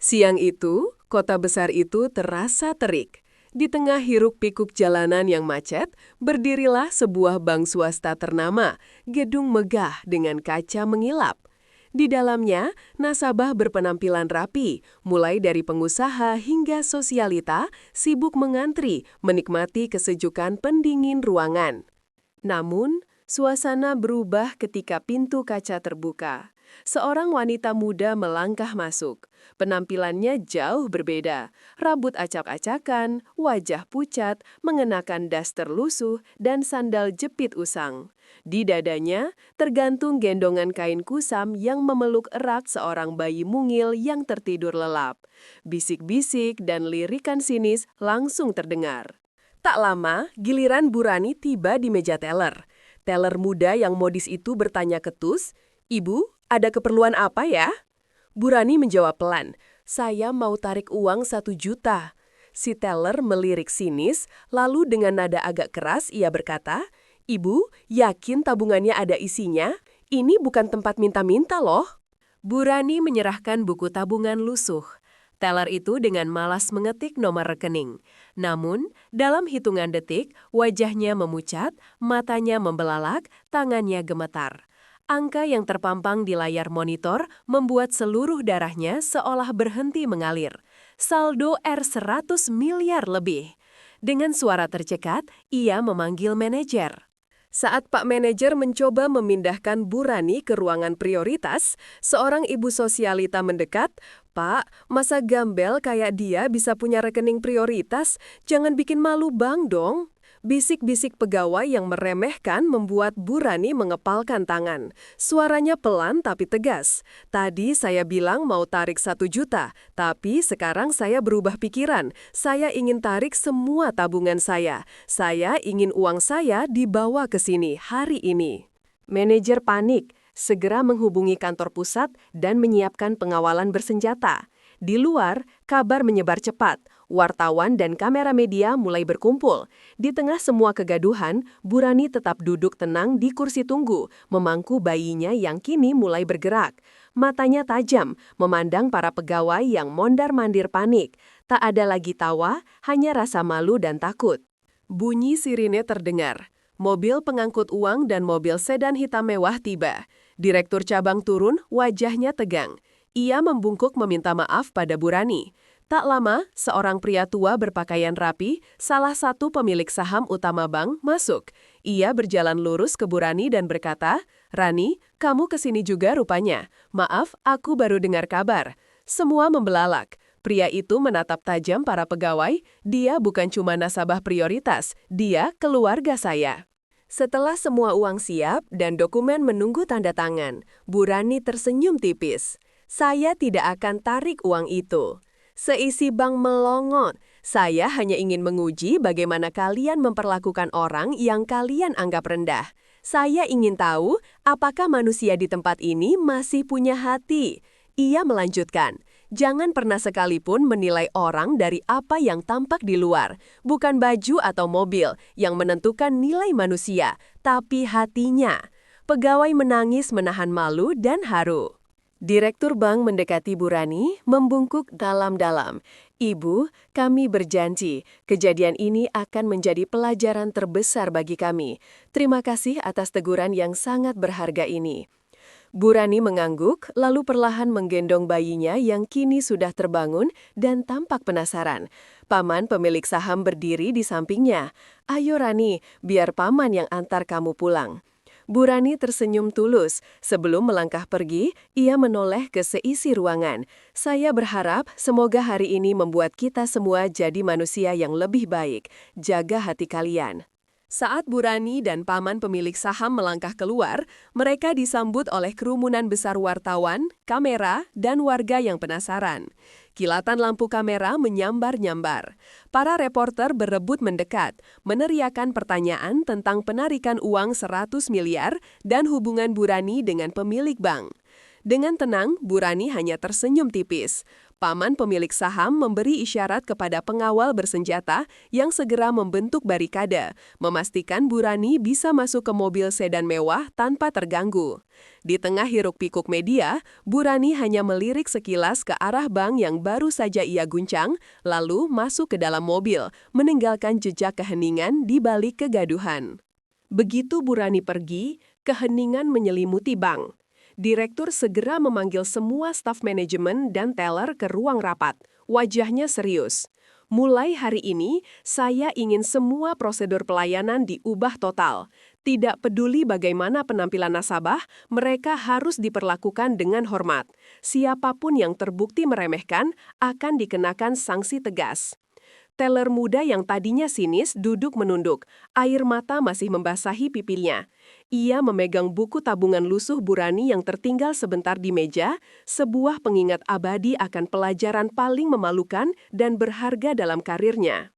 Siang itu, kota besar itu terasa terik. Di tengah hiruk-pikuk jalanan yang macet, berdirilah sebuah bank swasta ternama, gedung megah dengan kaca mengilap. Di dalamnya, nasabah berpenampilan rapi, mulai dari pengusaha hingga sosialita, sibuk mengantri, menikmati kesejukan pendingin ruangan. Namun, suasana berubah ketika pintu kaca terbuka. Seorang wanita muda melangkah masuk. Penampilannya jauh berbeda. Rambut acak-acakan, wajah pucat, mengenakan daster lusuh, dan sandal jepit usang. Di dadanya, tergantung gendongan kain kusam yang memeluk erat seorang bayi mungil yang tertidur lelap. Bisik-bisik dan lirikan sinis langsung terdengar. Tak lama, giliran Burani tiba di meja teller. Teller muda yang modis itu bertanya ketus, "Ibu, ada keperluan apa ya?" Burani menjawab pelan, "Saya mau tarik uang 1 juta." Si teller melirik sinis, lalu dengan nada agak keras ia berkata, "Ibu, yakin tabungannya ada isinya? Ini bukan tempat minta-minta loh." Burani menyerahkan buku tabungan lusuh. Teller itu dengan malas mengetik nomor rekening. Namun, dalam hitungan detik, wajahnya memucat, matanya membelalak, tangannya gemetar. Angka yang terpampang di layar monitor membuat seluruh darahnya seolah berhenti mengalir. Saldo R100 miliar lebih. Dengan suara tercekat, ia memanggil manajer. Saat Pak Manajer mencoba memindahkan Burani ke ruangan prioritas, seorang ibu sosialita mendekat, "Pak, masa gambel kayak dia bisa punya rekening prioritas? Jangan bikin malu bank dong." Bisik-bisik pegawai yang meremehkan membuat Burani mengepalkan tangan. Suaranya pelan tapi tegas. "Tadi saya bilang mau tarik 1 juta, tapi sekarang saya berubah pikiran. Saya ingin tarik semua tabungan saya. Saya ingin uang saya dibawa ke sini hari ini." Manajer panik, segera menghubungi kantor pusat dan menyiapkan pengawalan bersenjata. Di luar, kabar menyebar cepat. Wartawan dan kamera media mulai berkumpul. Di tengah semua kegaduhan, Burani tetap duduk tenang di kursi tunggu, memangku bayinya yang kini mulai bergerak. Matanya tajam, memandang para pegawai yang mondar-mandir panik. Tak ada lagi tawa, hanya rasa malu dan takut. Bunyi sirine terdengar. Mobil pengangkut uang dan mobil sedan hitam mewah tiba. Direktur cabang turun, wajahnya tegang. Ia membungkuk meminta maaf pada Burani. Tak lama, seorang pria tua berpakaian rapi, salah satu pemilik saham utama bank, masuk. Ia berjalan lurus ke Burani dan berkata, "Rani, kamu kesini juga rupanya. Maaf, aku baru dengar kabar." Semua membelalak. Pria itu menatap tajam para pegawai, "Dia bukan cuma nasabah prioritas, dia keluarga saya." Setelah semua uang siap dan dokumen menunggu tanda tangan, Burani tersenyum tipis. "Saya tidak akan tarik uang itu." Seisi bank melongo. "Saya hanya ingin menguji bagaimana kalian memperlakukan orang yang kalian anggap rendah. Saya ingin tahu apakah manusia di tempat ini masih punya hati." Ia melanjutkan, "Jangan pernah sekalipun menilai orang dari apa yang tampak di luar. Bukan baju atau mobil yang menentukan nilai manusia, tapi hatinya." Pegawai menangis menahan malu dan haru. Direktur bank mendekati Burani, membungkuk dalam-dalam. "Ibu, kami berjanji, kejadian ini akan menjadi pelajaran terbesar bagi kami. Terima kasih atas teguran yang sangat berharga ini." Burani mengangguk, lalu perlahan menggendong bayinya yang kini sudah terbangun dan tampak penasaran. Paman pemilik saham berdiri di sampingnya. "Ayo Rani, biar paman yang antar kamu pulang." Burani tersenyum tulus. Sebelum melangkah pergi, ia menoleh ke seisi ruangan. "Saya berharap semoga hari ini membuat kita semua jadi manusia yang lebih baik. Jaga hati kalian." Saat Burani dan paman pemilik saham melangkah keluar, mereka disambut oleh kerumunan besar wartawan, kamera, dan warga yang penasaran. Kilatan lampu kamera menyambar-nyambar. Para reporter berebut mendekat, meneriakan pertanyaan tentang penarikan uang 100 miliar dan hubungan Burani dengan pemilik bank. Dengan tenang, Burani hanya tersenyum tipis. Paman pemilik saham memberi isyarat kepada pengawal bersenjata yang segera membentuk barikade, memastikan Bu Rani bisa masuk ke mobil sedan mewah tanpa terganggu. Di tengah hiruk-pikuk media, Bu Rani hanya melirik sekilas ke arah bank yang baru saja ia guncang, lalu masuk ke dalam mobil, meninggalkan jejak keheningan di balik kegaduhan. Begitu Bu Rani pergi, keheningan menyelimuti bank. Direktur segera memanggil semua staf manajemen dan teller ke ruang rapat. Wajahnya serius. Mulai hari ini, saya ingin semua prosedur pelayanan diubah total. Tidak peduli bagaimana penampilan nasabah, mereka harus diperlakukan dengan hormat. Siapapun yang terbukti meremehkan akan dikenakan sanksi tegas. Teller muda yang tadinya sinis duduk menunduk, air mata masih membasahi pipinya. Ia memegang buku tabungan lusuh Bu Rani yang tertinggal sebentar di meja, sebuah pengingat abadi akan pelajaran paling memalukan dan berharga dalam karirnya.